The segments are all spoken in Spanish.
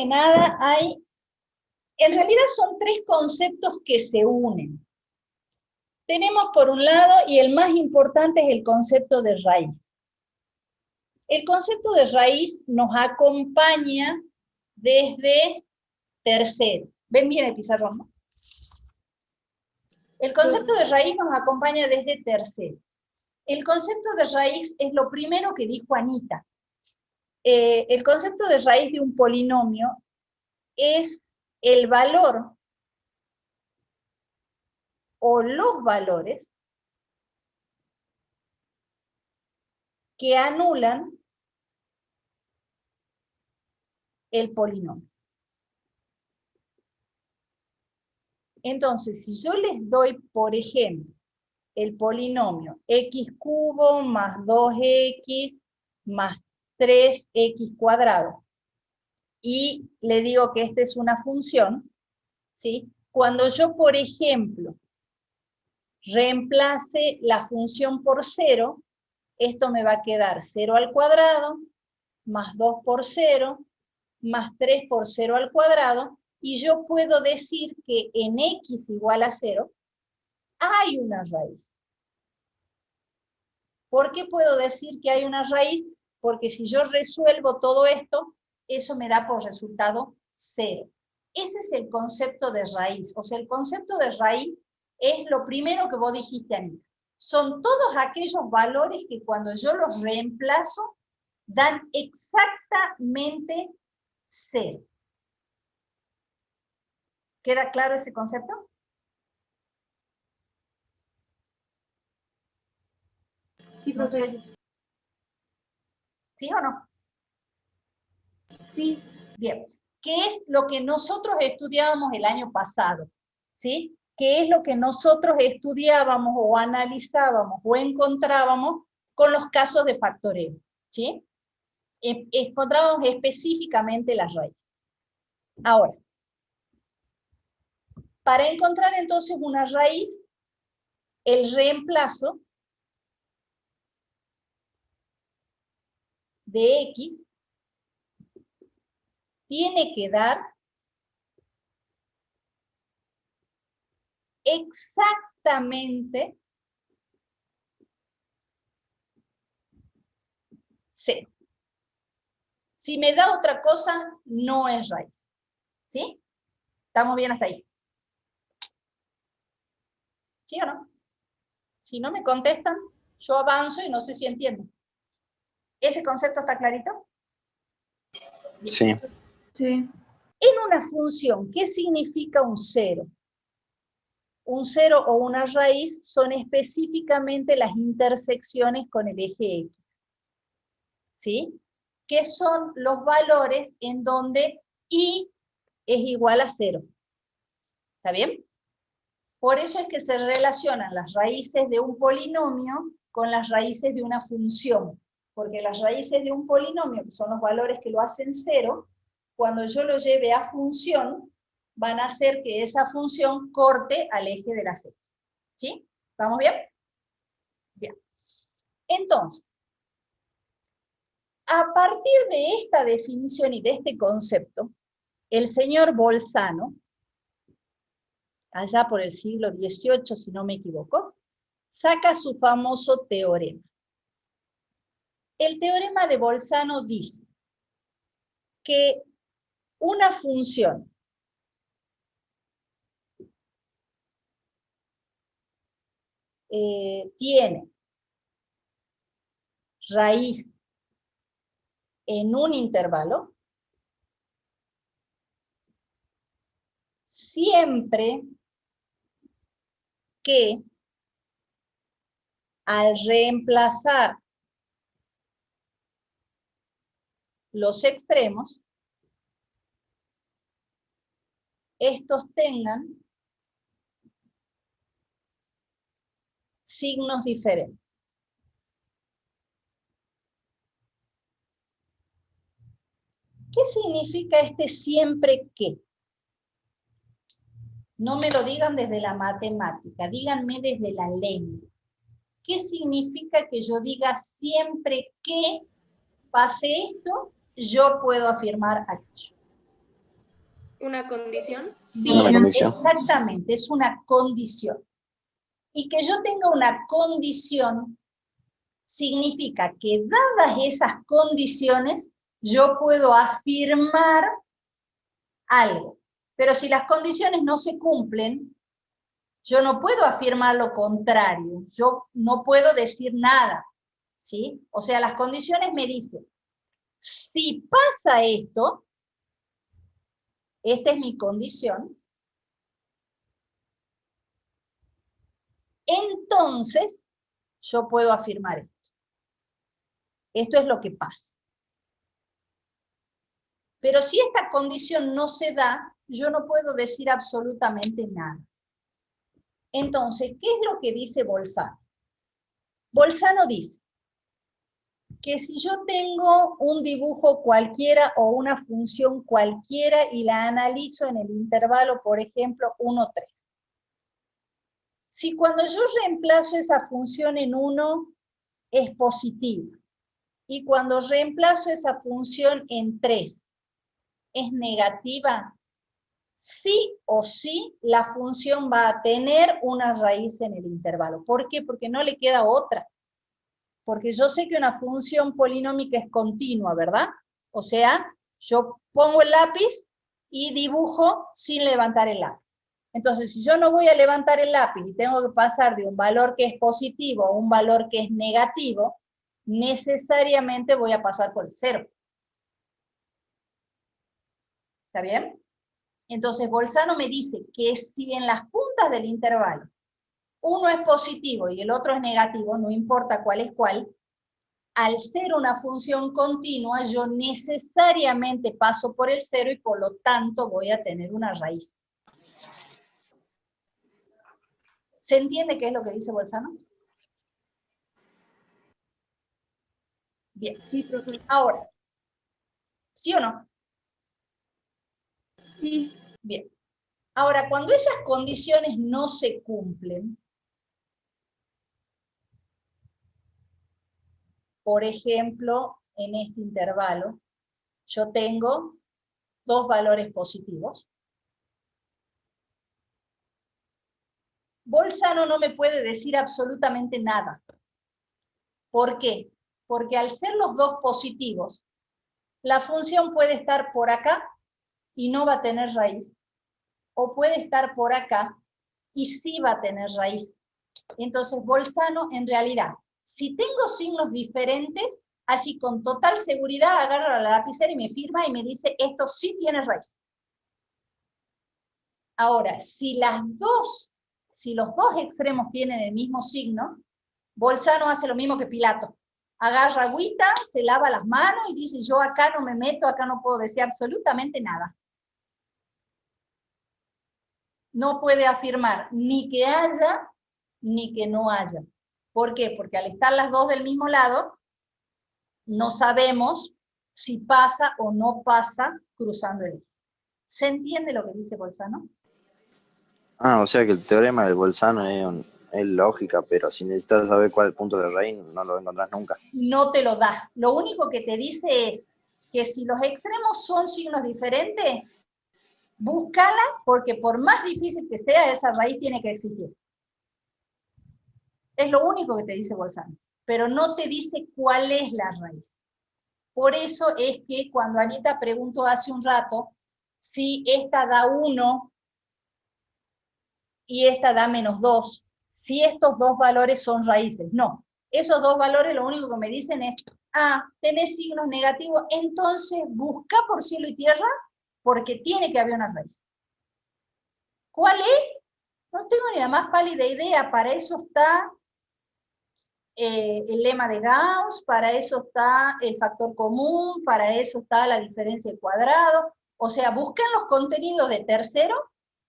que nada en realidad son tres conceptos que se unen. Tenemos por un lado, y el más importante es el concepto de raíz. El concepto de raíz nos acompaña desde tercero. ¿Ven bien el pizarrón, no? El concepto de raíz nos acompaña desde tercero. El concepto de raíz es lo primero que dijo Anita. El concepto de raíz de un polinomio es el valor o los valores que anulan el polinomio. Entonces, si yo les doy, por ejemplo, el polinomio x cubo más 2x más 3x cuadrado, y le digo que esta es una función, ¿sí? Cuando yo, por ejemplo, reemplace la función por 0, esto me va a quedar 0 al cuadrado, más 2 por 0, más 3 por 0 al cuadrado, y yo puedo decir que en x igual a 0 hay una raíz. ¿Por qué puedo decir que hay una raíz? Porque si yo resuelvo todo esto, eso me da por resultado 0. Ese es el concepto de raíz. O sea, el concepto de raíz es lo primero que vos dijiste, Anita. Son todos aquellos valores que cuando yo los reemplazo, dan exactamente 0. ¿Queda claro ese concepto? Sí, profesor. ¿Sí o no? Sí. Bien. ¿Qué es lo que nosotros estudiábamos el año pasado? ¿Sí? ¿Qué es lo que nosotros estudiábamos o analizábamos o encontrábamos con los casos de factoreo? ¿Sí? Encontrábamos específicamente las raíces. Ahora, para encontrar entonces una raíz, el reemplazo de x tiene que dar exactamente 0. Si me da otra cosa, no es raíz. ¿Sí? ¿Estamos bien hasta ahí? ¿Sí o no? Si no me contestan, yo avanzo y no sé si entienden. ¿Ese concepto está clarito? Sí. Sí. En una función, ¿qué significa un cero? Un cero o una raíz son específicamente las intersecciones con el eje X. ¿Sí? Que son los valores en donde y es igual a 0. ¿Está bien? Por eso es que se relacionan las raíces de un polinomio con las raíces de una función. Porque las raíces de un polinomio, que son los valores que lo hacen 0, cuando yo lo lleve a función, van a hacer que esa función corte al eje de la x. ¿Sí? ¿Estamos bien? Bien. Entonces, a partir de esta definición y de este concepto, el señor Bolzano, allá por el siglo XVIII, si no me equivoco, saca su famoso teorema. El teorema de Bolzano dice que una función tiene raíz en un intervalo siempre que al reemplazar los extremos, estos tengan signos diferentes. ¿Qué significa este siempre que? No me lo digan desde la matemática, díganme desde la lengua. ¿Qué significa que yo diga siempre que pase esto, yo puedo afirmar aquello? ¿Una condición? Una Bien, condición. exactamente, es una condición. Y que yo tenga una condición significa que dadas esas condiciones, yo puedo afirmar algo. Pero si las condiciones no se cumplen, yo no puedo afirmar lo contrario, yo no puedo decir nada, ¿sí? O sea, las condiciones me dicen, si pasa esto, esta es mi condición, entonces yo puedo afirmar esto. Esto es lo que pasa. Pero si esta condición no se da, yo no puedo decir absolutamente nada. Entonces, ¿qué es lo que dice Bolzano? Bolzano dice que si yo tengo un dibujo cualquiera o una función cualquiera y la analizo en el intervalo, por ejemplo, 1, 3. Si cuando yo reemplazo esa función en 1 es positiva, y cuando reemplazo esa función en 3 es negativa, sí o sí la función va a tener una raíz en el intervalo. ¿Por qué? Porque no le queda otra. Porque yo sé que una función polinómica es continua, ¿verdad? O sea, yo pongo el lápiz y dibujo sin levantar el lápiz. Entonces, si yo no voy a levantar el lápiz y tengo que pasar de un valor que es positivo a un valor que es negativo, necesariamente voy a pasar por el 0. ¿Está bien? Entonces, Bolzano me dice que si en las puntas del intervalo uno es positivo y el otro es negativo, no importa cuál es cuál, al ser una función continua, yo necesariamente paso por el 0 y por lo tanto voy a tener una raíz. ¿Se entiende qué es lo que dice Bolzano? Bien. Sí, profe. Ahora, ¿sí o no? Sí. Bien. Ahora, cuando esas condiciones no se cumplen, por ejemplo, en este intervalo, yo tengo 2 valores positivos. Bolzano no me puede decir absolutamente nada. ¿Por qué? Porque al ser los 2 positivos, la función puede estar por acá y no va a tener raíz, o puede estar por acá y sí va a tener raíz. Entonces, Bolzano, en realidad, si tengo signos diferentes, así con total seguridad agarra la lapicera y me firma y me dice, esto sí tiene raíz. Ahora, si los dos extremos tienen el mismo signo, Bolzano hace lo mismo que Pilato. Agarra agüita, se lava las manos y dice, yo acá no me meto, acá no puedo decir absolutamente nada. No puede afirmar ni que haya, ni que no haya. ¿Por qué? Porque al estar las dos del mismo lado, no sabemos si pasa o no pasa cruzando el eje. ¿Se entiende lo que dice Bolzano? Ah, o sea que el teorema del Bolzano es lógica, pero si necesitas saber cuál es el punto de raíz, no lo encontrás nunca. No te lo da. Lo único que te dice es que si los extremos son signos diferentes, búscala, porque por más difícil que sea, esa raíz tiene que existir. Es lo único que te dice Bolzano, pero no te dice cuál es la raíz. Por eso es que cuando Anita preguntó hace un rato si esta da 1 y esta da -2, si estos dos valores son raíces. No, esos dos valores lo único que me dicen es, tenés signos negativos, entonces busca por cielo y tierra, porque tiene que haber una raíz. ¿Cuál es? No tengo ni la más pálida idea, para eso está el lema de Gauss, para eso está el factor común, para eso está la diferencia de cuadrado. O sea, busquen los contenidos de tercero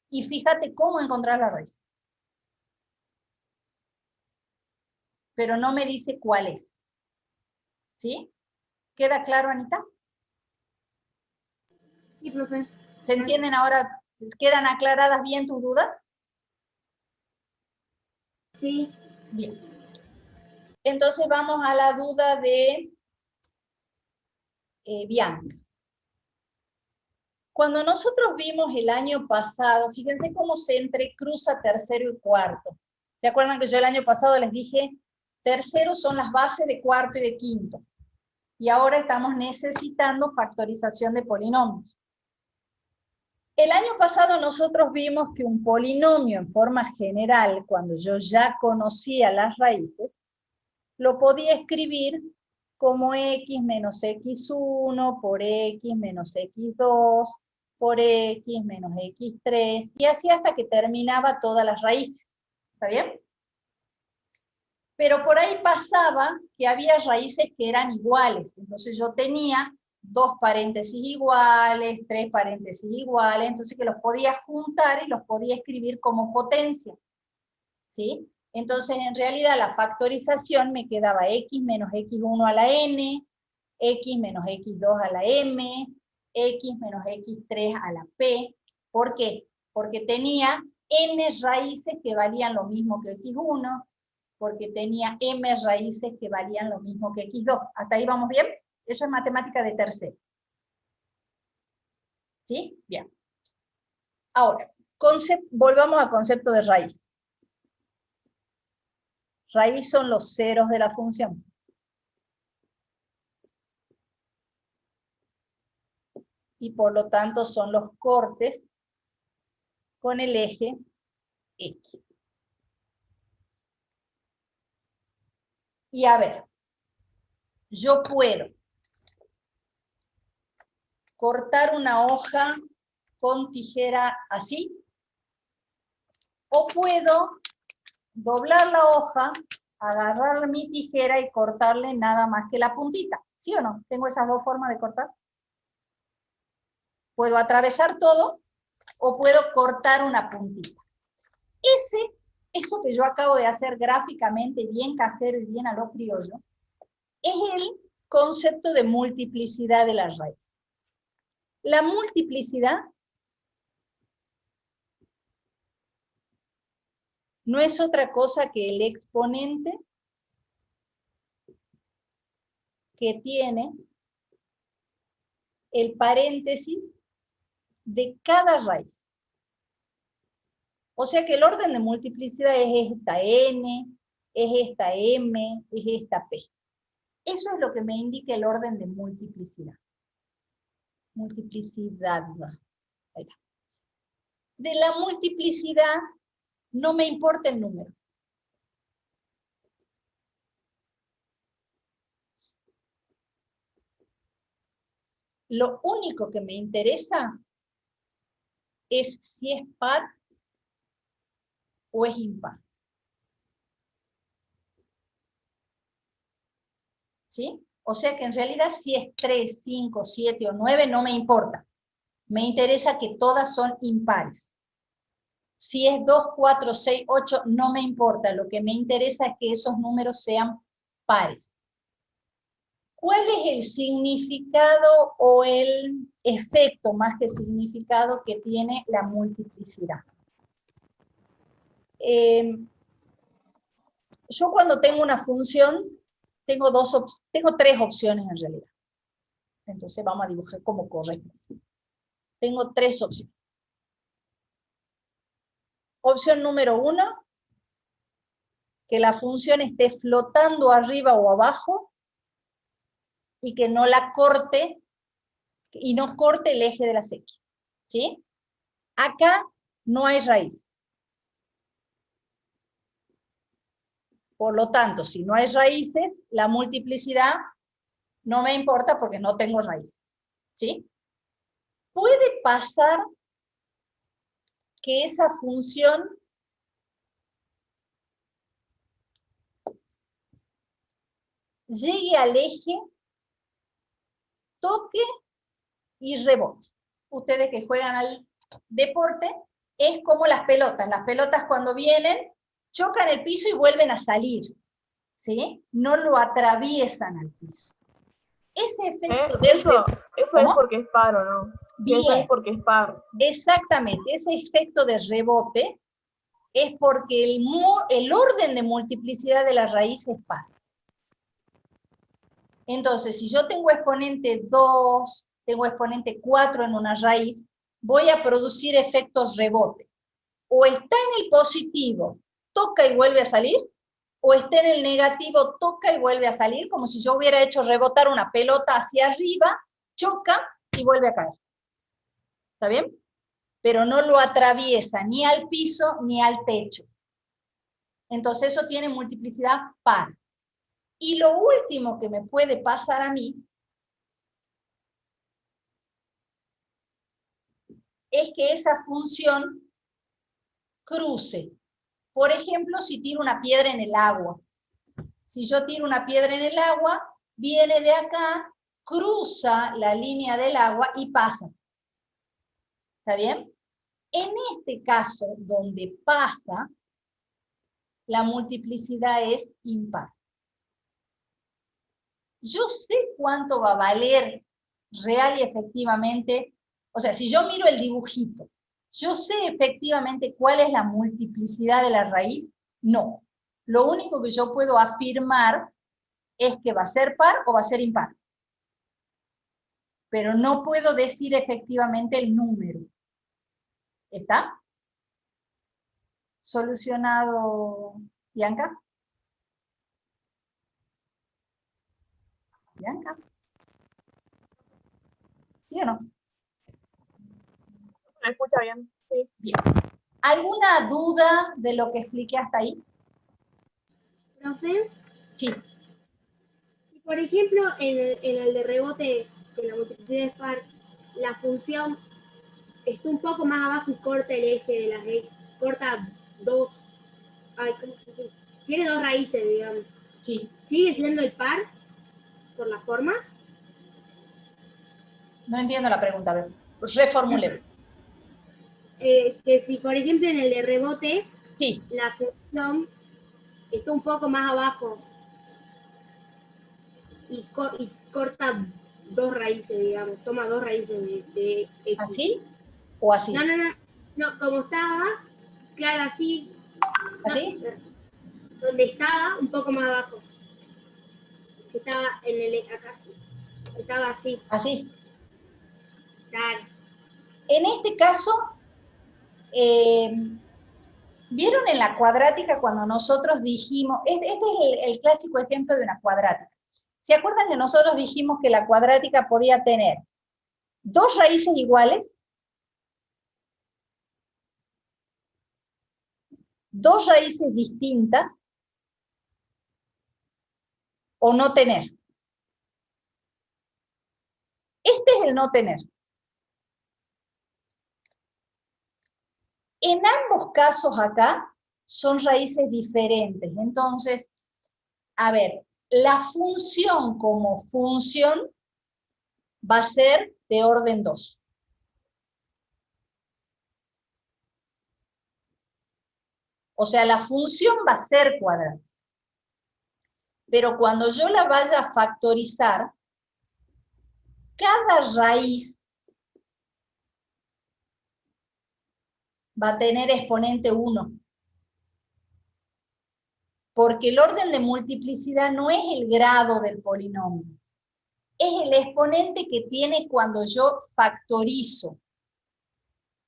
y fíjate cómo encontrar la raíz. Pero no me dice cuál es. ¿Sí? ¿Queda claro, Anita? Sí, profe. ¿Se entienden ahora? ¿Quedan aclaradas bien tus dudas? Sí. Bien. Entonces vamos a la duda de Bianca. Cuando nosotros vimos el año pasado, fíjense cómo se entrecruza tercero y cuarto. ¿Se acuerdan que yo el año pasado les dije, tercero son las bases de cuarto y de quinto? Y ahora estamos necesitando factorización de polinomios. El año pasado nosotros vimos que un polinomio en forma general, cuando yo ya conocía las raíces, lo podía escribir como x menos x1 por x menos x2 por x menos x3, y así hasta que terminaba todas las raíces. ¿Está bien? Pero por ahí pasaba que había raíces que eran iguales, entonces yo tenía 2 paréntesis iguales, 3 paréntesis iguales, entonces que los podía juntar y los podía escribir como potencia, ¿sí? Entonces en realidad la factorización me quedaba x menos x1 a la n, x menos x2 a la m, x menos x3 a la p. ¿Por qué? Porque tenía n raíces que valían lo mismo que x1, porque tenía m raíces que valían lo mismo que x2. ¿Hasta ahí vamos bien? Eso es matemática de tercero. ¿Sí? Bien. Ahora, volvamos al concepto de raíz. Raíz son los ceros de la función. Y por lo tanto son los cortes con el eje X. Y a ver, yo puedo cortar una hoja con tijera así, o puedo doblar la hoja, agarrar mi tijera y cortarle nada más que la puntita. ¿Sí o no? Tengo esas dos formas de cortar. Puedo atravesar todo, o puedo cortar una puntita. Eso que yo acabo de hacer gráficamente, bien casero y bien a lo criollo, es el concepto de multiplicidad de la raíz. La multiplicidad no es otra cosa que el exponente que tiene el paréntesis de cada raíz. O sea que el orden de multiplicidad es esta n, es esta m, es esta p. Eso es lo que me indica el orden de multiplicidad. Multiplicidad. Ahí va. De la multiplicidad no me importa el número. Lo único que me interesa es si es par o es impar. ¿Sí? O sea que en realidad si es 3, 5, 7 o 9 no me importa. Me interesa que todas son impares. Si es 2, 4, 6, 8, no me importa. Lo que me interesa es que esos números sean pares. ¿Cuál es el significado o el efecto, más que significado, que tiene la multiplicidad? Yo cuando tengo una función, tengo tres opciones en realidad. Entonces vamos a dibujar como correcto. Tengo tres opciones. Opción número 1, que la función esté flotando arriba o abajo y que no la corte, y no corte el eje de las X. ¿Sí? Acá no hay raíz. Por lo tanto, si no hay raíces, la multiplicidad no me importa porque no tengo raíz. ¿Sí? Puede pasar que esa función llegue al eje, toque y rebote. Ustedes que juegan al deporte, es como las pelotas. Las pelotas cuando vienen, chocan el piso y vuelven a salir. ¿Sí? No lo atraviesan al piso. Ese efecto Eso es porque es par, ¿o no? Bien. Eso es porque es par. Exactamente, ese efecto de rebote es porque el orden de multiplicidad de la raíz es par. Entonces, si yo tengo exponente 2, tengo exponente 4 en una raíz, voy a producir efectos rebote. O está en el positivo, toca y vuelve a salir, o está en el negativo, toca y vuelve a salir, como si yo hubiera hecho rebotar una pelota hacia arriba, choca y vuelve a caer. ¿Está bien? Pero no lo atraviesa ni al piso ni al techo. Entonces eso tiene multiplicidad par. Y lo último que me puede pasar a mí es que esa función cruce. Por ejemplo, si tiro una piedra en el agua. Si yo tiro una piedra en el agua, viene de acá, cruza la línea del agua y pasa. ¿Está bien? En este caso, donde pasa, la multiplicidad es impar. Yo sé cuánto va a valer real y efectivamente, o sea, si yo miro el dibujito, ¿yo sé efectivamente cuál es la multiplicidad de la raíz? No. Lo único que yo puedo afirmar es que va a ser par o va a ser impar. Pero no puedo decir efectivamente el número. ¿Está? ¿Solucionado, Bianca? Bianca. ¿Sí o no? ¿Me escucha bien? Sí. Bien. ¿Alguna duda de lo que expliqué hasta ahí? Profe, Sí. si por ejemplo en el de rebote, con la multiplicidad es par, la función está un poco más abajo y corta el eje de las X, corta dos, ¿cómo se dice? Tiene dos raíces, digamos. Sí. ¿Sigue siendo el par por la forma? No entiendo la pregunta, a ver. Reformulé. Que si por ejemplo en el de rebote, Sí. la función está un poco más abajo y corta dos raíces, digamos, toma dos raíces de X. ¿Así o así? No, como estaba, claro, así. ¿Así? Donde estaba, un poco más abajo. Estaba en el, acá sí. Estaba así, Así. claro. En este caso, ¿vieron en la cuadrática cuando nosotros dijimos, este es el clásico ejemplo de una cuadrática. ¿Se acuerdan que nosotros dijimos que la cuadrática podía tener dos raíces iguales, dos raíces distintas, o no tener? Este es el no tener. En ambos casos acá son raíces diferentes. Entonces, a ver, la función como función va a ser de orden 2. O sea, la función va a ser cuadrada. Pero cuando yo la vaya a factorizar, cada raíz va a tener exponente 1. Porque el orden de multiplicidad no es el grado del polinomio. Es el exponente que tiene cuando yo factorizo.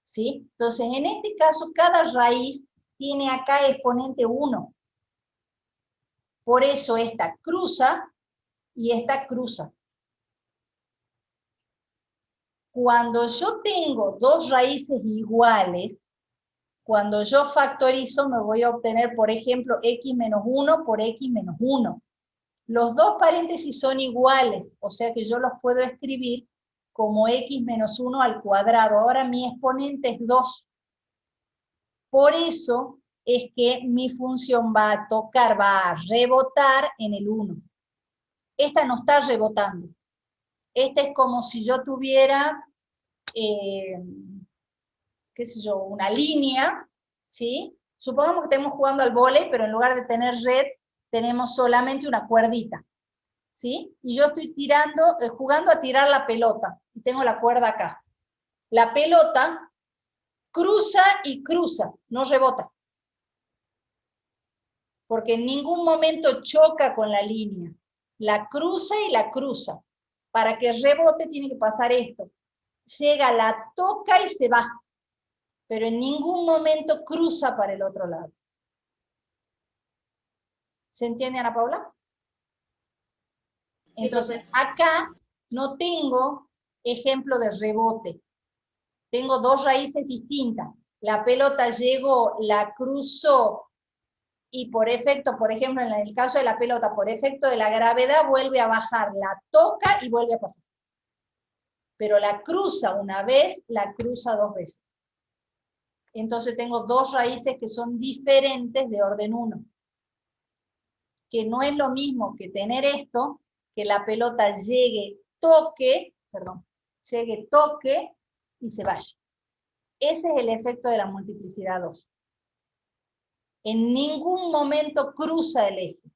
¿Sí? Entonces, en este caso, cada raíz tiene acá exponente 1. Por eso esta cruza y esta cruza. Cuando yo tengo dos raíces iguales, cuando yo factorizo me voy a obtener, por ejemplo, x menos 1 por x menos 1. Los dos paréntesis son iguales, o sea que yo los puedo escribir como x menos 1 al cuadrado. Ahora mi exponente es 2. Por eso es que mi función va a tocar, va a rebotar en el 1. Esta no está rebotando. Esta es como si yo tuviera, qué sé yo, una línea, ¿sí? Supongamos que estemos jugando al vóley, pero en lugar de tener red, tenemos solamente una cuerdita, ¿sí? Y yo estoy tirando, jugando a tirar la pelota, y tengo la cuerda acá. La pelota cruza y cruza, no rebota. Porque en ningún momento choca con la línea. La cruza y la cruza. Para que rebote tiene que pasar esto. Llega, la toca y se va. Pero en ningún momento cruza para el otro lado. ¿Se entiende, Ana Paula? Entonces, acá no tengo ejemplo de rebote. Tengo dos raíces distintas. La pelota llegó, la cruzó, y por efecto, por ejemplo, en el caso de la pelota, por efecto de la gravedad, vuelve a bajar, la toca y vuelve a pasar. Pero la cruza una vez, la cruza dos veces. Entonces tengo dos raíces que son diferentes de orden 1. Que no es lo mismo que tener esto, que la pelota llegue, toque y se vaya. Ese es el efecto de la multiplicidad 2. En ningún momento cruza el eje.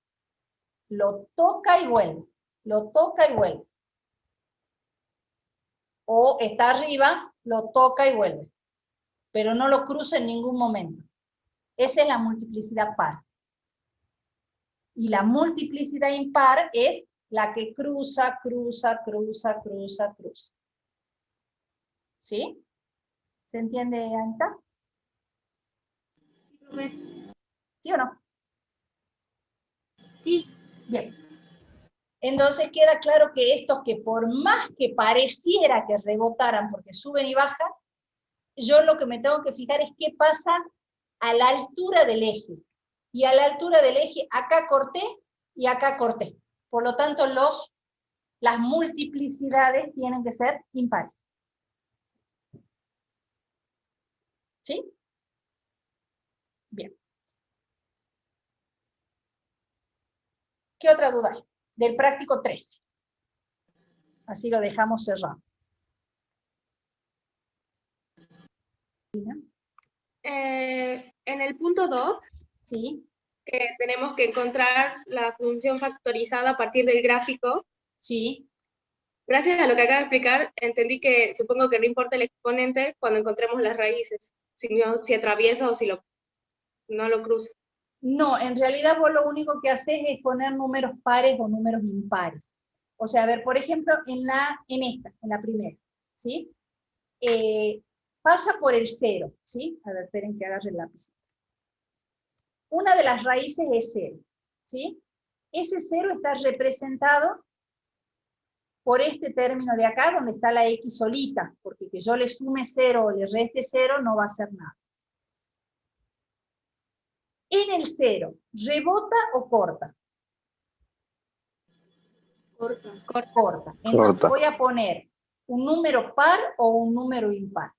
Lo toca y vuelve. Lo toca y vuelve. O está arriba, lo toca y vuelve. Pero no lo cruza en ningún momento. Esa es la multiplicidad par. Y la multiplicidad impar es la que cruza, cruza, cruza, cruza, cruza. ¿Sí? ¿Se entiende, Anita? ¿Sí o no? Sí. Bien. Entonces queda claro que estos que por más que pareciera que rebotaran porque suben y bajan, yo lo que me tengo que fijar es qué pasa a la altura del eje. Y a la altura del eje, acá corté y acá corté. Por lo tanto, las multiplicidades tienen que ser impares. ¿Sí? Bien. ¿Qué otra duda hay? Del práctico 13. Así lo dejamos cerrado. En el punto 2, ¿Sí? tenemos que encontrar la función factorizada a partir del gráfico. Sí. Gracias a lo que acaba de explicar, entendí que supongo que no importa el exponente cuando encontremos las raíces, si atraviesa o si no lo cruza. No, en realidad vos lo único que haces es poner números pares o números impares. O sea, a ver, por ejemplo, en la primera, ¿sí? Pasa por el 0, ¿sí? A ver, esperen que agarre el lápiz. Una de las raíces es 0, ¿sí? Ese 0 está representado por este término de acá, donde está la x solita, porque que yo le sume 0 o le reste 0 no va a hacer nada. En el 0, ¿rebota o corta? Corta. Entonces voy a poner un número par o un número impar.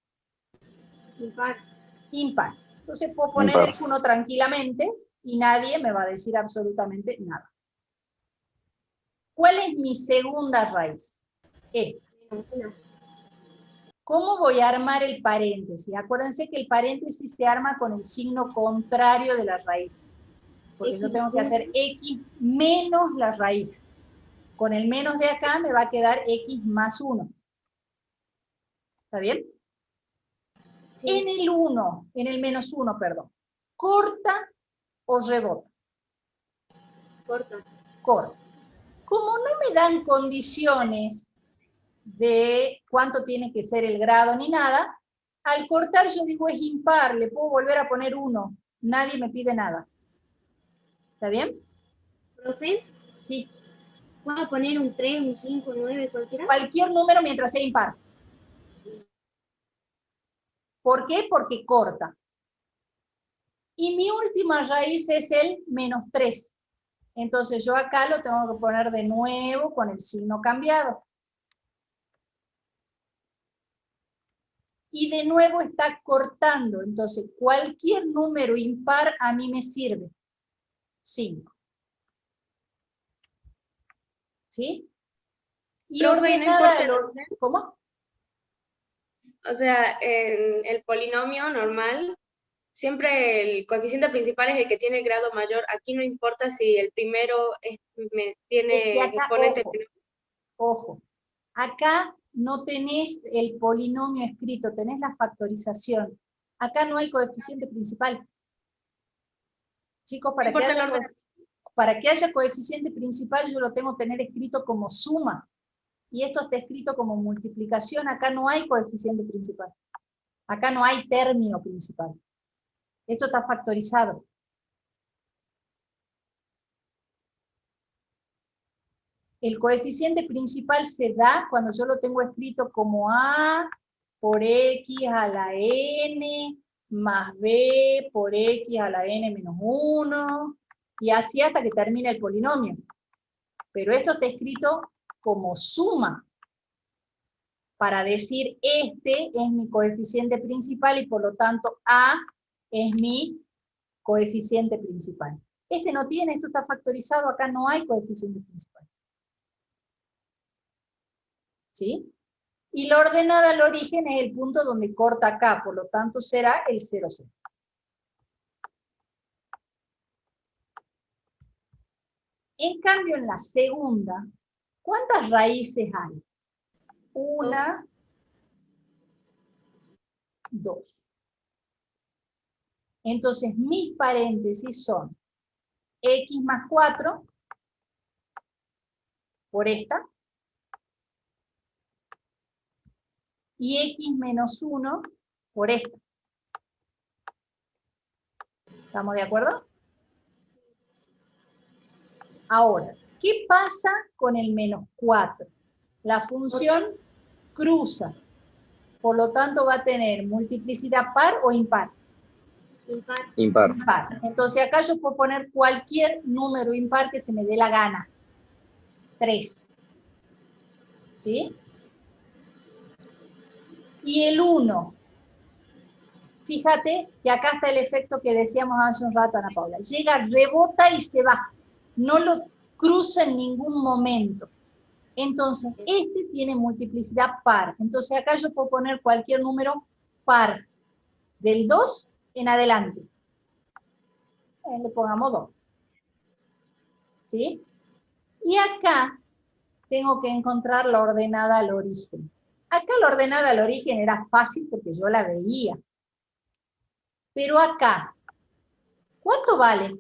Impar. Entonces puedo poner el 1 tranquilamente y nadie me va a decir absolutamente nada. ¿Cuál es mi segunda raíz? Esta. ¿Cómo voy a armar el paréntesis? Acuérdense que el paréntesis se arma con el signo contrario de la raíz. Porque yo tengo que hacer x menos la raíz. Con el menos de acá me va a quedar x más 1. ¿Está bien? Sí. En el menos 1, perdón. ¿Corta o rebota? Corta. Como no me dan condiciones de cuánto tiene que ser el grado ni nada, al cortar yo digo es impar, le puedo volver a poner 1. Nadie me pide nada. ¿Está bien? ¿Profe? Sí. ¿Puedo poner un 3, un 5, un 9, cualquiera? Cualquier número mientras sea impar. ¿Por qué? Porque corta. Y mi última raíz es el menos 3. Entonces yo acá lo tengo que poner de nuevo con el signo cambiado. Y de nuevo está cortando. Entonces cualquier número impar a mí me sirve. 5. ¿Sí? Y ordenada... ¿Cómo? O sea, en el polinomio normal, siempre el coeficiente principal es el que tiene el grado mayor. Aquí no importa si el primero tiene acá, exponente. Ojo, acá no tenés el polinomio escrito, tenés la factorización. Acá no hay coeficiente principal. Chicos, para que haya coeficiente principal yo lo tengo que tener escrito como suma. y esto está escrito como multiplicación, acá no hay coeficiente principal. Acá no hay término principal. Esto está factorizado. El coeficiente principal se da cuando yo lo tengo escrito como A por X a la N más B por X a la N menos 1, y así hasta que termine el polinomio. Pero esto está escrito como suma, para decir este es mi coeficiente principal y por lo tanto A es mi coeficiente principal. Este no tiene, esto está factorizado, acá no hay coeficiente principal. ¿Sí? Y la ordenada al origen es el punto donde corta acá, por lo tanto será el 0, 0. En cambio, en la segunda, ¿cuántas raíces hay? 1, 2. Entonces, mis paréntesis son x más 4 por esta, y x menos 1 por esta. ¿Estamos de acuerdo? Ahora, ¿qué pasa con el menos 4? La función cruza, por lo tanto va a tener multiplicidad par o impar. Impar. Impar. Impar. Entonces acá yo puedo poner cualquier número impar que se me dé la gana. 3. ¿Sí? Y el 1. Fíjate que acá está el efecto que decíamos hace un rato, Ana Paula. Llega, rebota y se va. No lo cruza en ningún momento. Entonces, este tiene multiplicidad par. Entonces acá yo puedo poner cualquier número par. Del 2 en adelante. Le pongamos 2. ¿Sí? Y acá tengo que encontrar la ordenada al origen. Acá la ordenada al origen era fácil porque yo la veía. Pero acá, ¿cuánto vale?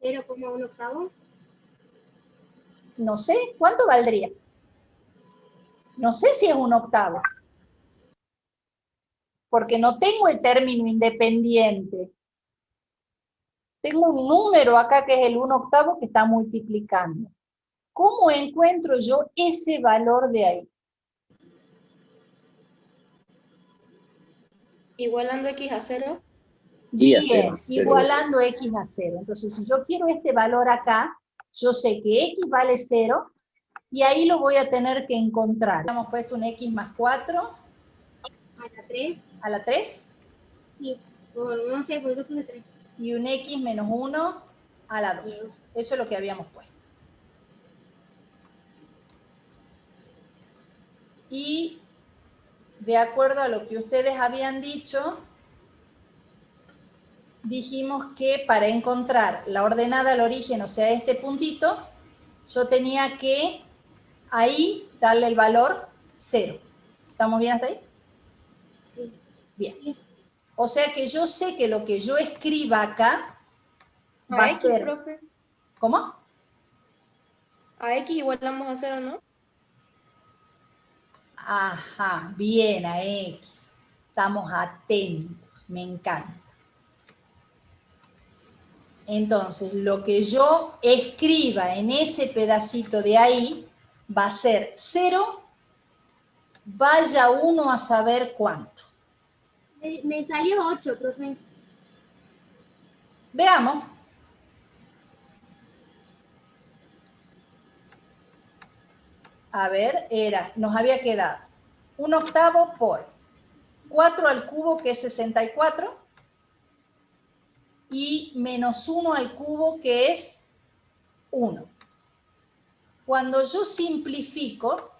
0,1 octavo. No sé, ¿cuánto valdría? No sé si es un octavo. Porque no tengo el término independiente. Tengo un número acá que es el 1/8 que está multiplicando. ¿Cómo encuentro yo ese valor de ahí? Igualando x a 0. Y a Bien, 0. igualando x a 0. Entonces, si yo quiero este valor acá, yo sé que x vale 0, y ahí lo voy a tener que encontrar. Hemos puesto un x más 4 A la 3. a la 3, Sí. Bueno, no sé, por yo puse 3. y un x menos 1 a la 2. Eso es lo que habíamos puesto. Y de acuerdo a lo que ustedes habían dicho, dijimos que para encontrar la ordenada al origen, o sea, este puntito, yo tenía que ahí darle el valor 0. ¿Estamos bien hasta ahí? Sí. Bien. O sea que yo sé que lo que yo escriba acá va a A x, ser... profe. ¿Cómo? A x igualamos a 0, ¿no? Ajá, bien, a X. Estamos atentos, me encanta. Entonces, lo que yo escriba en ese pedacito de ahí va a ser 0, vaya uno a saber cuánto. Me salió 8, profe. Veamos. A ver, nos había quedado 1/8 por 4 al cubo, que es 64, y menos 1 al cubo, que es 1. Cuando yo simplifico,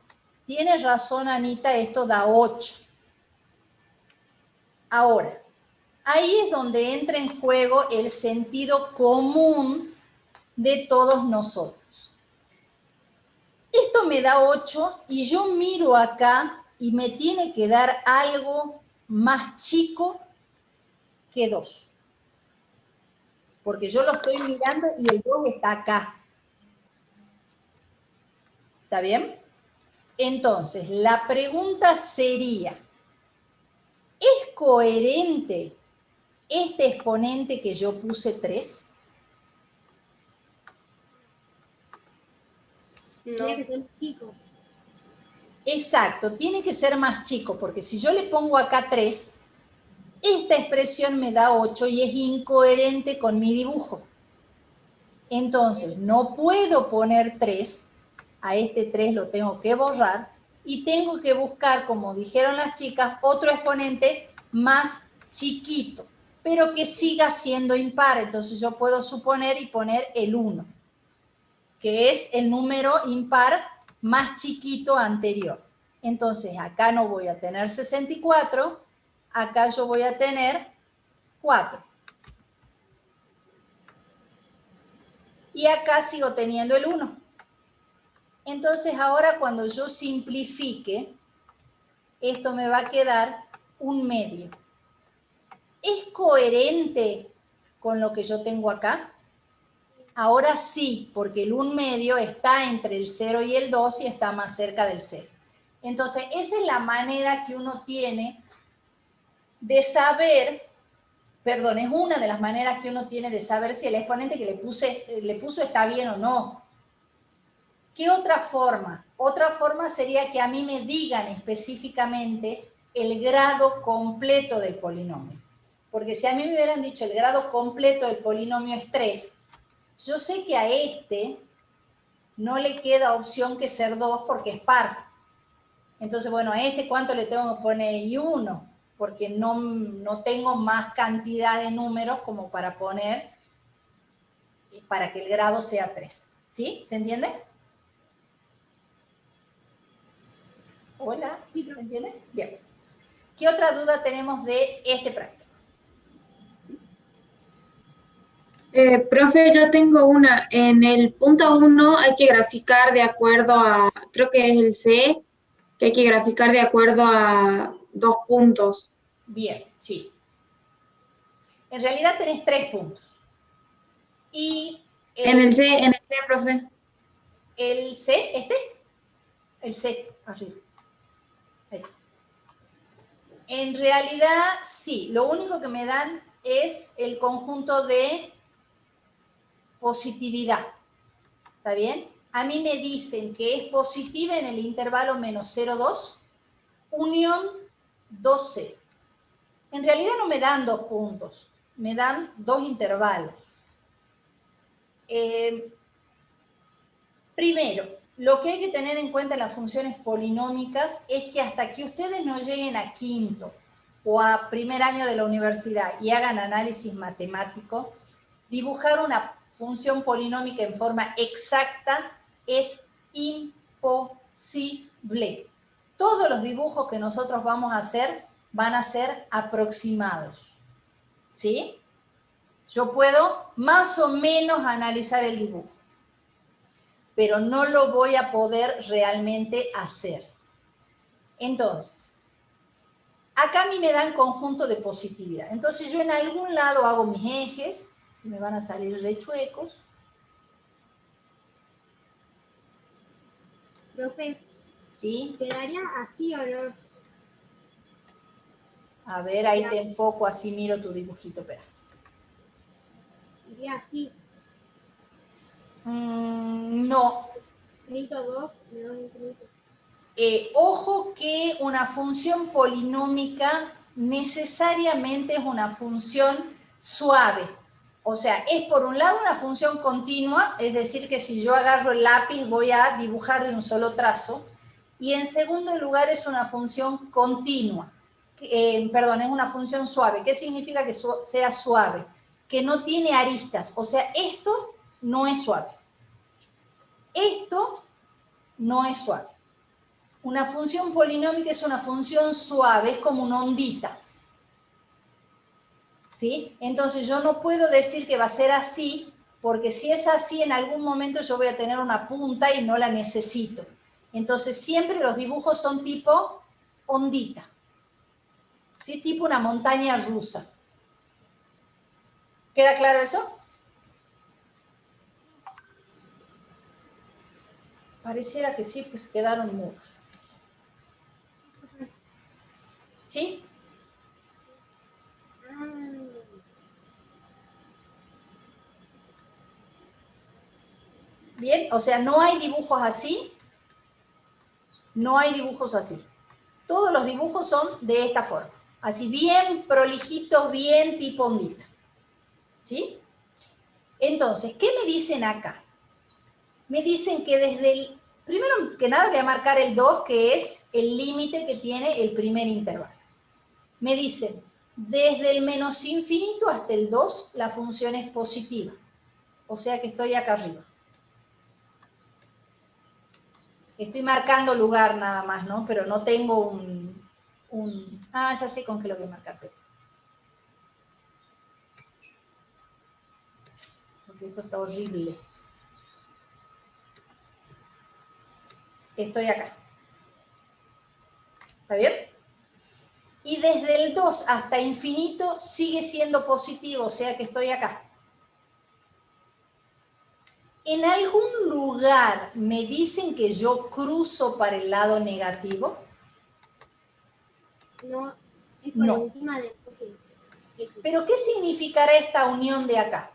tienes razón, Anita, esto da 8. Ahora, ahí es donde entra en juego el sentido común de todos nosotros. Esto me da 8 y yo miro acá y me tiene que dar algo más chico que 2. Porque yo lo estoy mirando y el 2 está acá. ¿Está bien? Entonces, la pregunta sería, ¿es coherente este exponente que yo puse 3? Tiene que No. ser chico. Exacto, tiene que ser más chico, porque si yo le pongo acá 3, esta expresión me da 8 y es incoherente con mi dibujo. Entonces, no puedo poner 3, a este 3 lo tengo que borrar, y tengo que buscar, como dijeron las chicas, otro exponente más chiquito, pero que siga siendo impar. Entonces yo puedo suponer y poner el 1, que es el número impar más chiquito anterior. Entonces acá no voy a tener 64, acá yo voy a tener 4. Y acá sigo teniendo el 1. Entonces ahora cuando yo simplifique, esto me va a quedar un medio. ¿Es coherente con lo que yo tengo acá? Ahora sí, porque el 1 medio está entre el 0 y el 2 y está más cerca del 0. Entonces, esa es la manera que uno tiene de saber, perdón, es una de las maneras que uno tiene de saber si el exponente que le puso está bien o no. ¿Qué otra forma? Otra forma sería que a mí me digan específicamente el grado completo del polinomio. Porque si a mí me hubieran dicho el grado completo del polinomio es 3, yo sé que a este no le queda opción que ser 2 porque es par. Entonces, bueno, a este ¿cuánto le tengo que poner? Y 1, porque no tengo más cantidad de números como para poner, para que el grado sea 3. ¿Sí? ¿Se entiende? Hola, ¿se entiende? Bien. ¿Qué otra duda tenemos de este práctico? Profe, yo tengo una. En el punto 1 hay que graficar de acuerdo a, creo que es el C, que hay que graficar de acuerdo a 2 puntos. Bien, sí. En realidad tenés 3 puntos. Y En el C, profe. el C, el C, arriba. Ahí. En realidad, sí, lo único que me dan es el conjunto de positividad. ¿Está bien? A mí me dicen que es positiva en el intervalo menos 0,2, unión 2,0. En realidad no me dan 2 puntos, me dan 2 intervalos. Primero, lo que hay que tener en cuenta en las funciones polinómicas es que hasta que ustedes no lleguen a quinto o a primer año de la universidad y hagan análisis matemático, dibujar una función polinómica en forma exacta es imposible. Todos los dibujos que nosotros vamos a hacer van a ser aproximados. ¿Sí? Yo puedo más o menos analizar el dibujo, pero no lo voy a poder realmente hacer. Entonces, acá a mí me dan conjunto de positividad. Entonces yo en algún lado hago mis ejes, que me van a salir rechuecos. Profe, ¿Sí? ¿quedaría así o no? A ver, ahí te enfoco, así miro tu dibujito, espera. Iría así. No. Infinito 2, me da un infinito. Ojo que una función polinómica necesariamente es una función suave. O sea, es por un lado una función continua, es decir, que si yo agarro el lápiz voy a dibujar de un solo trazo. Y en segundo lugar es una función continua. Perdón, es una función suave. ¿Qué significa que sea suave? Que no tiene aristas. O sea, esto no es suave. Esto no es suave. Una función polinómica es una función suave, es como una ondita. ¿Sí? Entonces yo no puedo decir que va a ser así, porque si es así, en algún momento yo voy a tener una punta y no la necesito. Entonces siempre los dibujos son tipo ondita. ¿Sí? Tipo una montaña rusa. ¿Queda claro eso? Pareciera que sí, pues quedaron mudos. ¿sí? Bien, o sea, no hay dibujos así. No hay dibujos así. Todos los dibujos son de esta forma. Así bien prolijitos, bien tipo ondita. ¿Sí? Entonces, ¿qué me dicen acá? Me dicen que desde el... Primero que nada voy a marcar el 2, que es el límite que tiene el primer intervalo. Me dicen, desde el menos infinito hasta el 2, la función es positiva. O sea que estoy acá arriba. Estoy marcando lugar nada más, ¿no? Pero no tengo ya sé con qué lo voy a marcar. Porque esto está horrible. Estoy acá. ¿Está bien? Y desde el 2 hasta infinito sigue siendo positivo, o sea que estoy acá. ¿En algún lugar me dicen que yo cruzo para el lado negativo? No, es por No. encima de... ¿Pero qué significará esta unión de acá?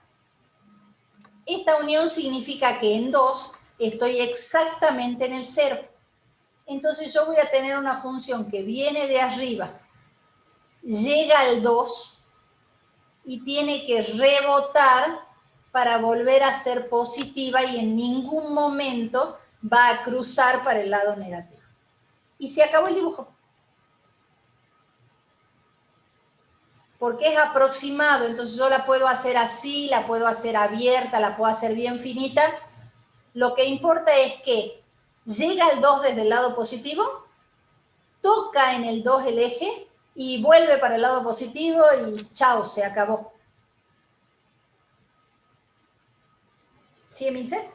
Esta unión significa que en 2 estoy exactamente en el 0. Entonces yo voy a tener una función que viene de arriba, llega al 2 y tiene que rebotar para volver a ser positiva y en ningún momento va a cruzar para el lado negativo. Y se acabó el dibujo. Porque es aproximado, entonces yo la puedo hacer así, la puedo hacer abierta, la puedo hacer bien finita. Lo que importa es que llega al 2 desde el lado positivo, toca en el 2 el eje y vuelve para el lado positivo y chao, se acabó. ¿Sí, Emilce?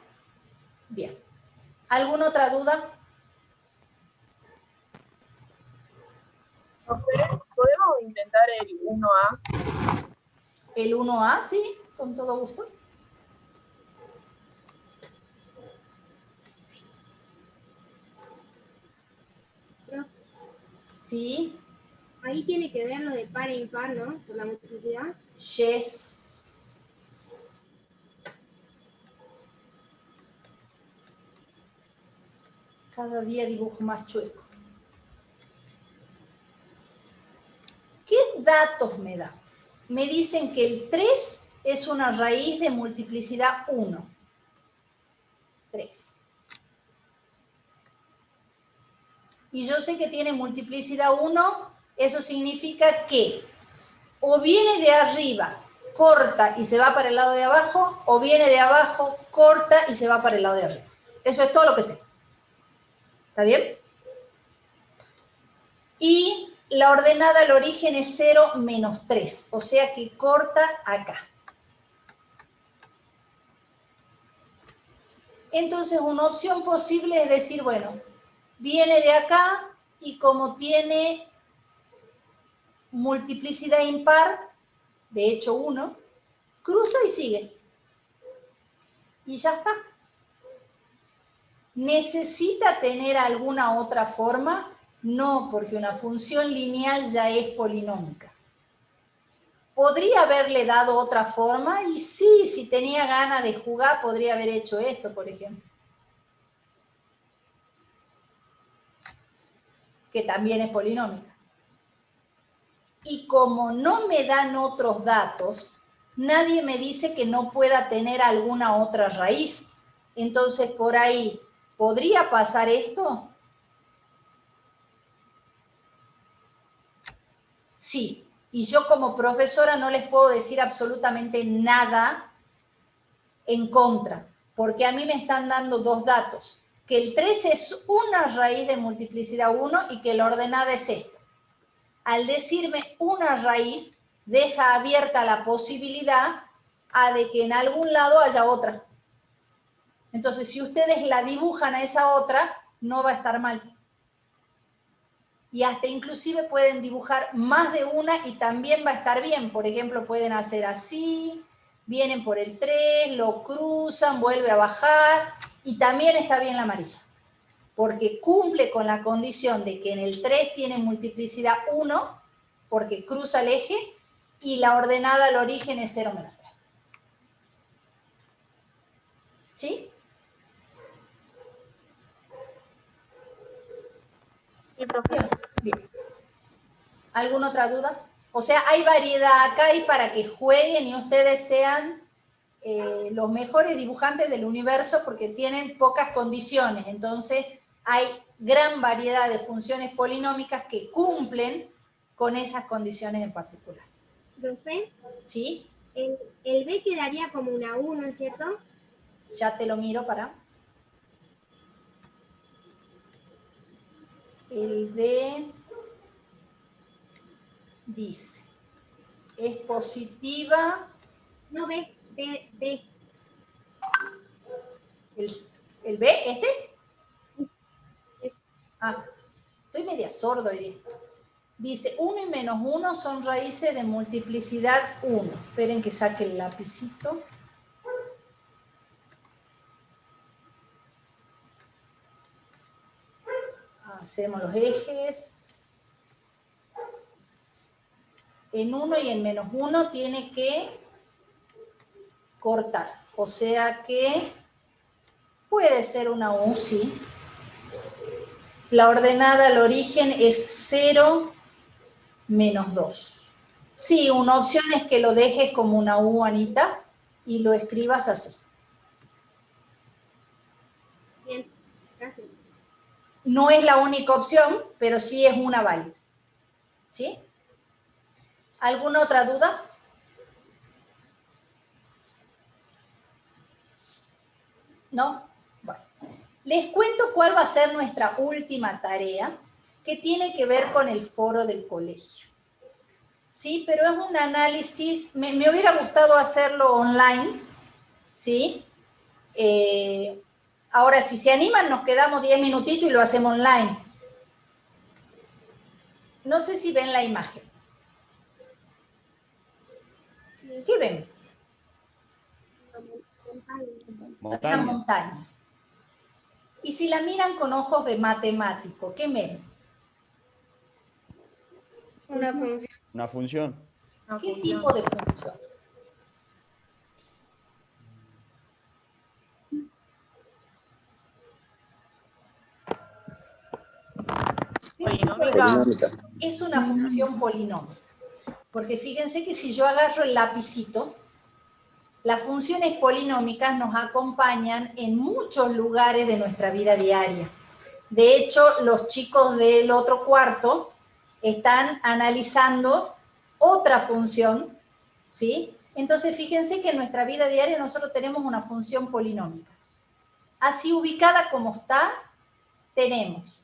Bien. ¿Alguna otra duda? ¿Podemos intentar el 1A? El 1A, sí, con todo gusto. Sí. Ahí tiene que ver lo de par e impar, ¿no? Por la multiplicidad. Yes. Cada día dibujo más chueco. ¿Qué datos me da? Me dicen que el 3 es una raíz de multiplicidad 1. 3. Y yo sé que tiene multiplicidad 1, eso significa que o viene de arriba, corta y se va para el lado de abajo, o viene de abajo, corta y se va para el lado de arriba. Eso es todo lo que sé. ¿Está bien? Y la ordenada al origen es 0 menos 3, o sea que corta acá. Entonces una opción posible es decir, bueno, viene de acá y como tiene multiplicidad impar, de hecho 1, cruza y sigue. Y ya está. ¿Necesita tener alguna otra forma? No, porque una función lineal ya es polinómica. ¿Podría haberle dado otra forma? Y sí, si tenía ganas de jugar, podría haber hecho esto, por ejemplo. Que también es polinómica. Y como no me dan otros datos, nadie me dice que no pueda tener alguna otra raíz. Entonces, por ahí, ¿podría pasar esto? Sí. Y yo como profesora no les puedo decir absolutamente nada en contra, porque a mí me están dando dos datos, que el 3 es una raíz de multiplicidad 1 y que la ordenada es esta. Al decirme una raíz, deja abierta la posibilidad a de que en algún lado haya otra. Entonces, si ustedes la dibujan a esa otra, no va a estar mal. Y hasta inclusive pueden dibujar más de una y también va a estar bien. Por ejemplo, pueden hacer así, vienen por el 3, lo cruzan, vuelve a bajar y también está bien la amarilla. porque cumple con la condición de que en el 3 tiene multiplicidad 1, porque cruza el eje, y la ordenada al origen es 0 menos 3. ¿Sí? Sí, profe. Bien. ¿Alguna otra duda? O sea, hay variedad acá y para que jueguen y ustedes sean los mejores dibujantes del universo porque tienen pocas condiciones. Entonces, hay gran variedad de funciones polinómicas que cumplen con esas condiciones en particular. Profe, ¿Sí? el B quedaría como una U, ¿no es cierto? Ya te lo miro para. El B dice, es positiva. No, B. ¿El B, este? Ah, estoy media sordo hoy día. Dice, 1 y menos 1 son raíces de multiplicidad 1. Esperen que saque el lapicito. Hacemos los ejes. En 1 y en menos 1 tiene que cortar. O sea que puede ser una U, sí. La ordenada al origen es 0 menos 2. Sí, una opción es que lo dejes como una U, Anita, y lo escribas así. Bien, gracias. No es la única opción, pero sí es una válida. ¿Sí? ¿Alguna otra duda? ¿No? Bueno. Les cuento cuál va a ser nuestra última tarea, que tiene que ver con el foro del colegio. Sí, pero es un análisis, me hubiera gustado hacerlo online, ¿sí? Ahora, si se animan, nos quedamos 10 minutitos y lo hacemos online. No sé si ven la imagen. ¿Qué ven? Una montaña. Y si la miran con ojos de matemático, ¿qué ven? Una función. Una función. Una ¿Qué función. tipo de función? Polinómica. Polinómica. Es una función polinómica. Porque fíjense que si yo agarro el lapicito, las funciones polinómicas nos acompañan en muchos lugares de nuestra vida diaria. De hecho, los chicos del otro cuarto están analizando otra función, ¿sí? Entonces, fíjense que en nuestra vida diaria nosotros tenemos una función polinómica. Así ubicada como está, tenemos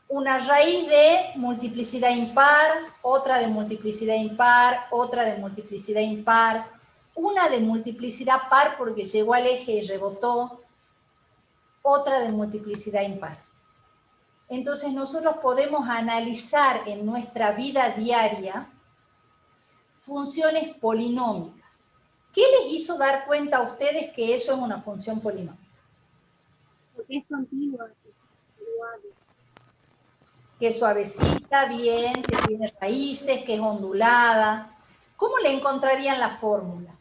una raíz de multiplicidad impar, otra de multiplicidad impar, otra de multiplicidad impar, una de multiplicidad par porque llegó al eje y rebotó, otra de multiplicidad impar. Entonces nosotros podemos analizar en nuestra vida diaria funciones polinómicas. ¿Qué les hizo dar cuenta a ustedes que eso es una función polinómica? Porque es continua. Que es suavecita, bien, que tiene raíces, que es ondulada. ¿Cómo le encontrarían la fórmula?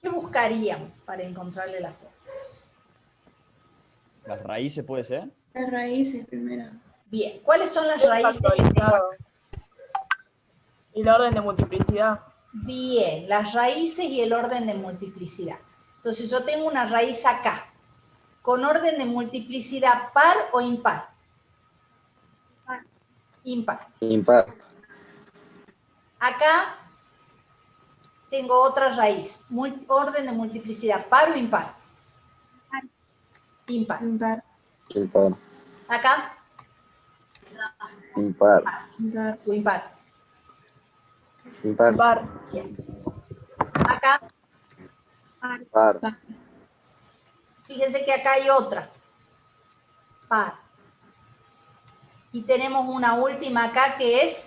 ¿Qué buscarían para encontrarle la fórmula? ¿Las raíces puede ser? Las raíces primero. Bien, ¿cuáles son las Es raíces que tengo acá? factorizado. Y la orden de multiplicidad. Bien, las raíces y el orden de multiplicidad. Entonces yo tengo una raíz acá, con orden de multiplicidad par o impar. Impar. Impar. Acá tengo otra raíz, orden de multiplicidad par o impar. Impar. Impar. Impar. Acá, Impar. Impar. o impar. Impar. Par. Bien. Acá, Par. Fíjense que acá hay otra. Par. Y tenemos una última acá que es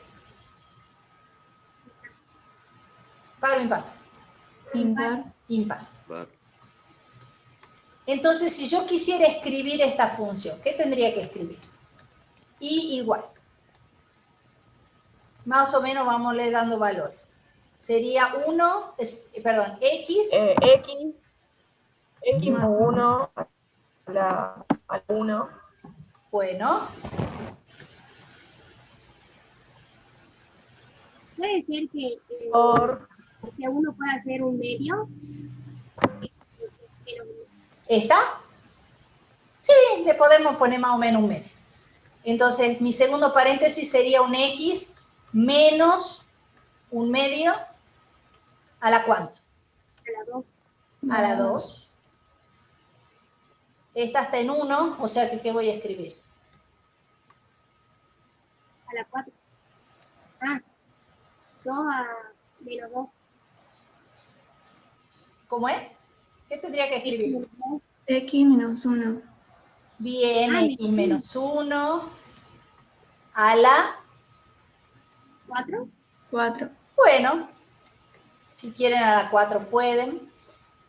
par o impar. Impar. Impar. Entonces, si yo quisiera escribir esta función, ¿qué tendría que escribir? Y igual. Más o menos vamos a dando valores. Sería 1, perdón, x. X más 1 a la 1. Bueno, Puede ser que Por uno pueda hacer un medio. ¿está? Sí, le podemos poner más o menos un medio. Entonces, mi segundo paréntesis sería un x menos un medio a la ¿cuánto? A la 2. A la 2. Esta está en 1, o sea que ¿qué voy a escribir? A la 4. Ah, 2 a menos 2. ¿Cómo es? ¿Qué tendría que escribir? X menos 1. Bien, x menos 1 a la 4. 4. Bueno, si quieren a la 4 pueden.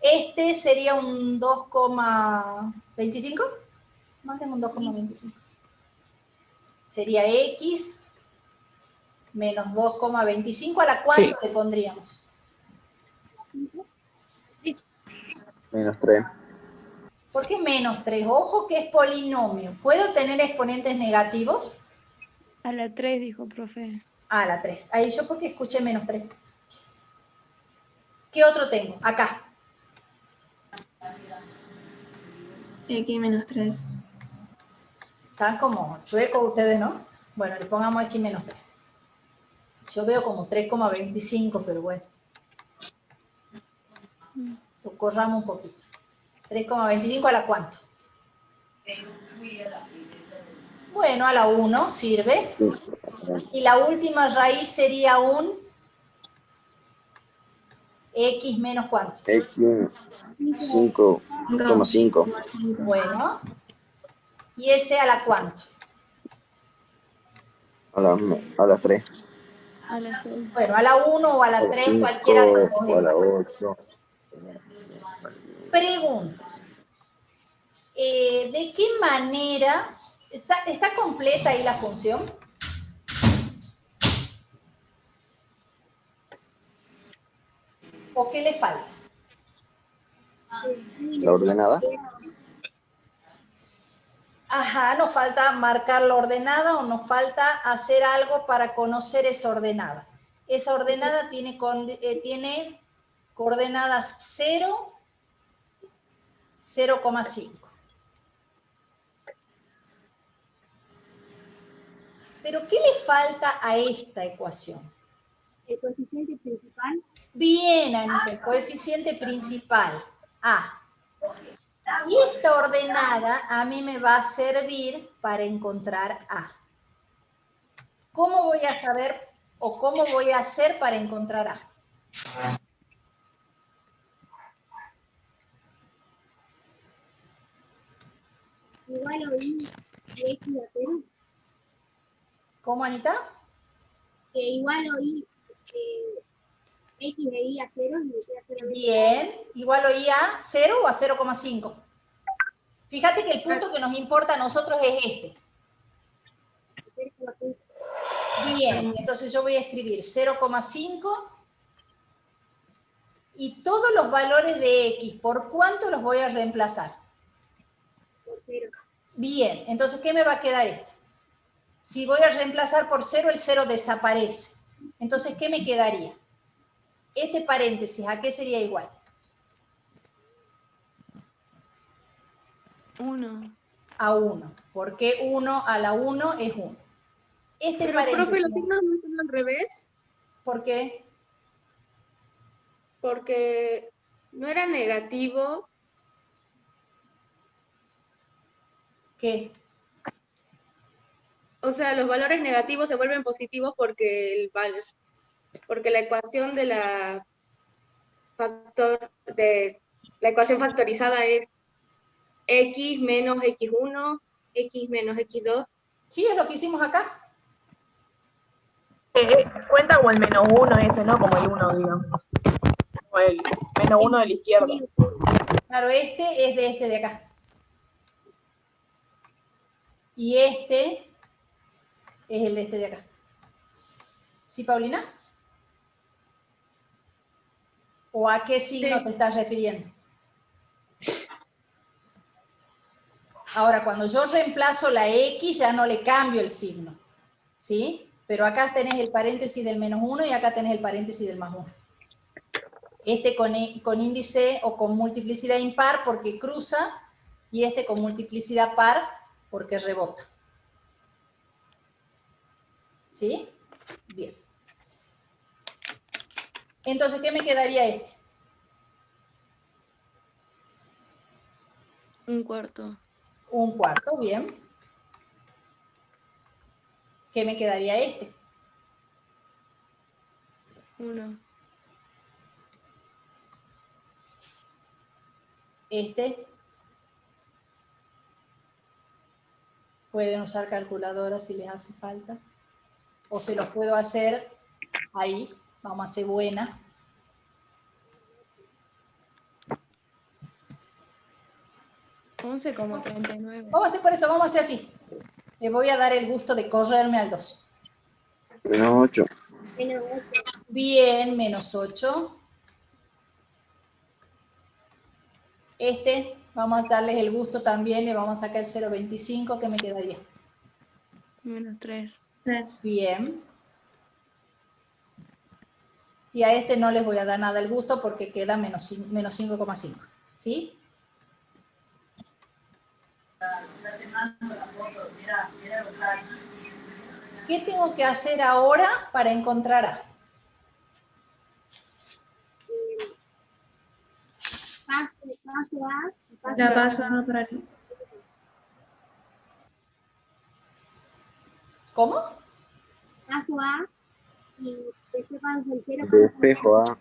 Este sería un 2,25. Manden un 2,25. Sería x menos 2,25 a la 4 le pondríamos. Menos 3. ¿Por qué menos 3? Ojo que es polinomio. ¿Puedo tener exponentes negativos? A la 3 dijo, profe. A la 3. Ahí yo porque escuché menos 3. ¿Qué otro tengo? Acá. X menos 3. Están como chuecos ustedes, ¿no? Bueno, le pongamos x menos 3. Yo veo como 3,25, pero bueno. Lo corramos un poquito. 3,25 a la ¿cuánto? Bueno, a la 1 sirve. Y la última raíz sería un x menos ¿cuánto? X 5,5. Bueno. ¿Y ese a la ¿cuánto? A las 3. A la 6. Bueno, a la 1 o a la 3, 5 cualquiera de los dos. o a la 8. Pregunta. ¿De qué manera está completa ahí la función? ¿O qué le falta? La ordenada. Ajá, nos falta marcar la ordenada o nos falta hacer algo para conocer esa ordenada. Esa ordenada tiene coordenadas 0, 0,5. Pero ¿qué le falta a esta ecuación? El coeficiente principal. Bien, Anita, el coeficiente principal, A. Y esta ordenada a mí me va a servir para encontrar A. ¿Cómo voy a saber o cómo voy a hacer para encontrar A? Igual o y de x a 0. ¿Cómo, Anita? Que igual o y x de y a 0 y de y a 0. Bien, igual o y a 0 o a 0,5. Fíjate que el punto que nos importa a nosotros es este. Bien, entonces yo voy a escribir 0,5 y todos los valores de x, ¿por cuánto los voy a reemplazar? Por 0. Bien, entonces, ¿qué me va a quedar esto? Si voy a reemplazar por 0, el 0 desaparece. Entonces, ¿qué me quedaría? Este paréntesis, ¿a qué sería igual? 1. A 1. ¿Por qué 1 a la 1 es 1? Este Pero, paréntesis, profe, los signos no están al revés, ¿por qué? porque no era negativo. ¿Qué? O sea, los valores negativos se vuelven positivos porque porque la ecuación de la ecuación factorizada es X menos X1, X menos X2. Sí, es lo que hicimos acá. Cuenta como el -1 ese, ¿no? Como el 1, digamos. Como el -1 de la izquierda. Claro, este es de este de acá. Y este es el de este de acá. ¿Sí, Paulina? ¿O a qué signo Sí. te estás refiriendo? Ahora, cuando yo reemplazo la X, ya no le cambio el signo. ¿Sí? Pero acá tenés el paréntesis del -1 y acá tenés el paréntesis del +1. Este con índice o con multiplicidad impar porque cruza, y este con multiplicidad par porque rebota. ¿Sí? Bien. Entonces, ¿qué me quedaría este? 1/4. 1/4, bien. ¿Qué me quedaría este? 1. Este. Pueden usar calculadora si les hace falta. O se los puedo hacer ahí. Vamos a ser buena. $11,39. Vamos a hacer por eso, vamos a hacer así. Le voy a dar el gusto de correrme al 2. -8. Menos 8. Bien, -8. Este, vamos a darles el gusto también, le vamos a sacar el 0,25, ¿qué me quedaría? -3. 3. Bien. Y a este no les voy a dar nada el gusto porque queda menos 5,5. ¿Sí? ¿Qué tengo que hacer ahora para encontrar A? Paso A. La paso para el... ¿Cómo? Paso A y después paso el 0. Despejo A.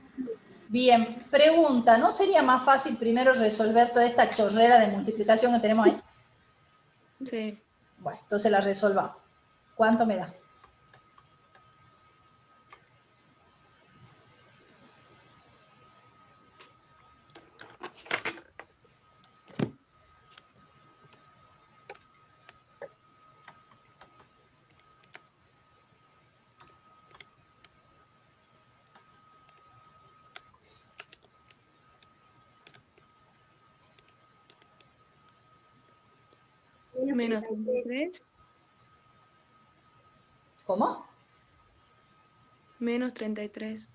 Bien, pregunta, ¿no sería más fácil primero resolver toda esta chorrera de multiplicación que tenemos ahí? Sí. Bueno, entonces la resolvamos. ¿Cuánto me da? Menos 33. ¿Cómo? Menos 33.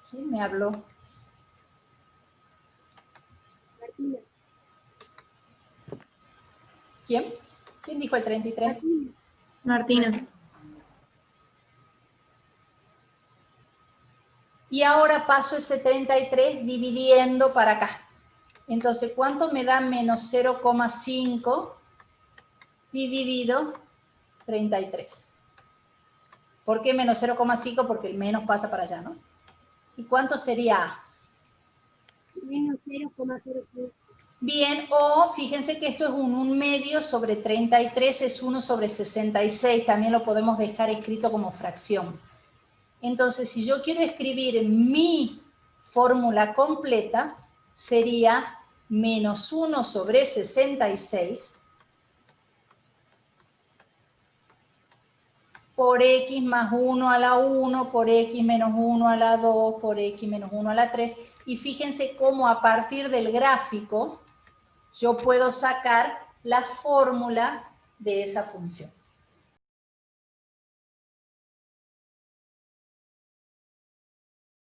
¿Quién me habló? Martina. ¿Quién? ¿Quién dijo el 33? Martina. Y ahora paso ese 33 dividiendo para acá. Entonces, ¿cuánto me da menos 0,5 dividido 33? ¿Por qué menos 0,5? Porque el menos pasa para allá, ¿no? ¿Y cuánto sería A? Menos 0,05. Bien, o fíjense que esto es un 1/2 sobre 33, es 1 sobre 66. También lo podemos dejar escrito como fracción. Entonces, si yo quiero escribir mi fórmula completa, sería menos 1 sobre 66 por x más 1 a la 1, por x menos 1 a la 2, por x menos 1 a la 3. Y fíjense cómo a partir del gráfico yo puedo sacar la fórmula de esa función.